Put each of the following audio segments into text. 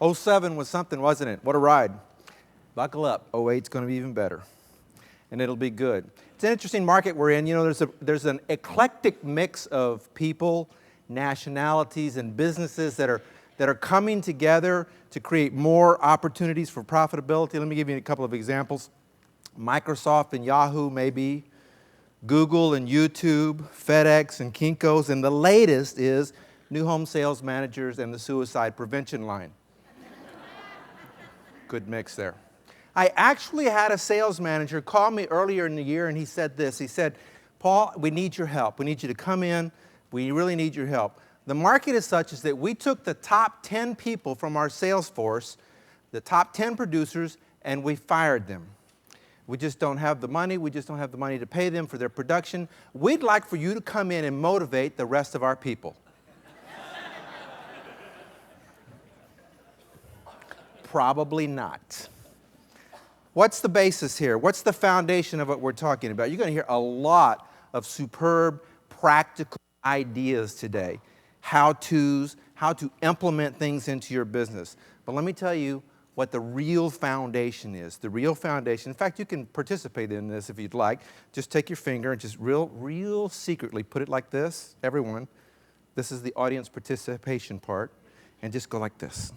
'07 was something, wasn't it? What a ride. Buckle up. '08's going to be even better. And it'll be good. It's an interesting market we're in. You know, there's an eclectic mix of people, nationalities, and businesses that are coming together to create more opportunities for profitability. Let me give you a couple of examples. Microsoft and Yahoo, maybe. Google and YouTube, FedEx and Kinko's, and the latest is new home sales managers and the suicide prevention line. Good mix there. I actually had a sales manager call me earlier in the year, and he said this. He said, Paul, we need your help. We need you to come in. We really need your help. The market is such as that we took the top 10 people from our sales force, the top 10 producers, and we fired them. We just don't have the money. We just don't have the money to pay them for their production. We'd like for you to come in and motivate the rest of our people. Probably not. What's the basis here? What's the foundation of what we're talking about? You're going to hear a lot of superb, practical ideas today. How-tos, how to implement things into your business. But let me tell you what the real foundation is. The real foundation. In fact, you can participate in this if you'd like. Just take your finger and just real secretly put it like this. Everyone, this is the audience participation part. And just go like this.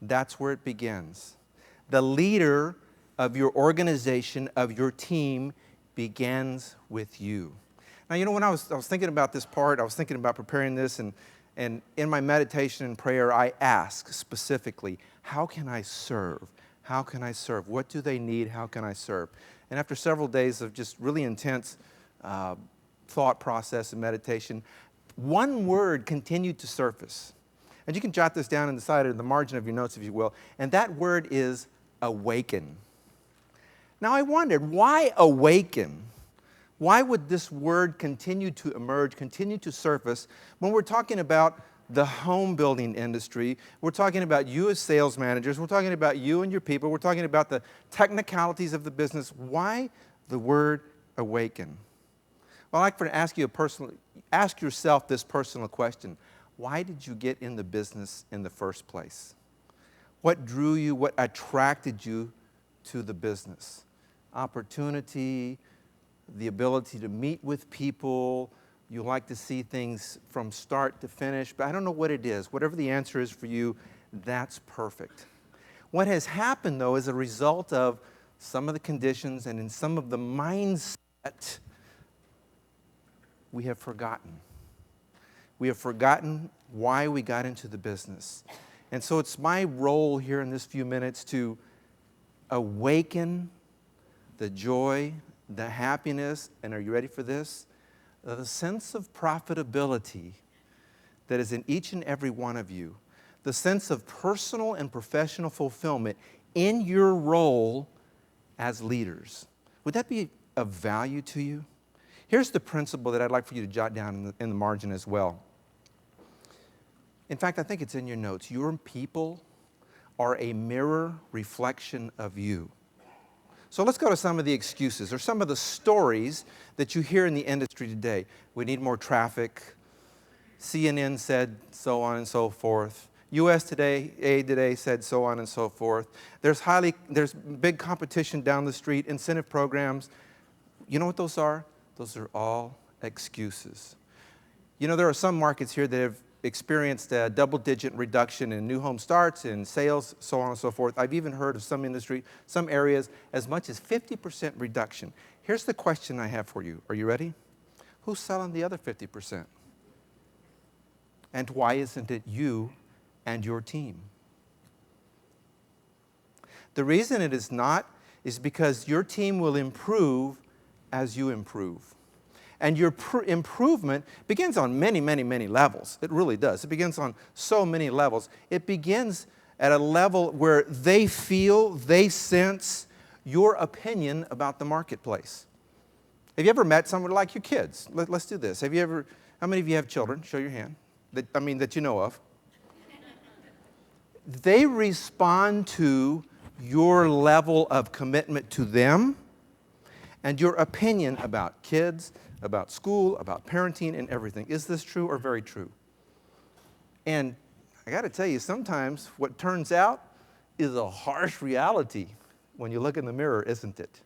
That's where it begins. The leader of your organization, of your team, begins with you. Now, you know, when I was thinking about this part, I was thinking about preparing this, and in my meditation and prayer, I ask specifically, how can I serve? How can I serve? What do they need? How can I serve? And after several days of just really intense thought process and meditation, one word continued to surface. And you can jot this down in the side or the margin of your notes, if you will. And that word is awaken. Now, I wondered, why awaken? Why would this word continue to emerge, continue to surface when we're talking about the home building industry? We're talking about you as sales managers. We're talking about you and your people. We're talking about the technicalities of the business. Why the word awaken? Well, I'd like to ask yourself this personal question. Why did you get in the business in the first place? What drew you, what attracted you to the business? Opportunity, the ability to meet with people. You like to see things from start to finish, but I don't know what it is. Whatever the answer is for you, that's perfect. What has happened, though, as a result of some of the conditions and in some of the mindset, we have forgotten. We have forgotten why we got into the business. And so it's my role here in this few minutes to awaken the joy, the happiness, and are you ready for this? The sense of profitability that is in each and every one of you. The sense of personal and professional fulfillment in your role as leaders. Would that be of value to you? Here's the principle that I'd like for you to jot down in the margin as well. In fact, I think it's in your notes. Your people are a mirror reflection of you. So let's go to some of the excuses or some of the stories that you hear in the industry today. We need more traffic. CNN said so on and so forth. US Today said so on and so forth. There's big competition down the street, incentive programs. You know what those are? Those are all excuses. You know, there are some markets here that have experienced a double-digit reduction in new home starts, in sales, so on and so forth. I've even heard of some areas, as much as 50% reduction. Here's the question I have for you. Are you ready? Who's selling the other 50%? And why isn't it you and your team? The reason it is not is because your team will improve as you improve. And your improvement begins on many, many, many levels. It really does. It begins on so many levels. It begins at a level where they feel, they sense your opinion about the marketplace. Have you ever met someone like your kids? Let's do this. How many of you have children? Show your hand. That you know of. They respond to your level of commitment to them and your opinion about kids, about school, about parenting, and everything. Is this true or very true? And I got to tell you, sometimes what turns out is a harsh reality when you look in the mirror, isn't it?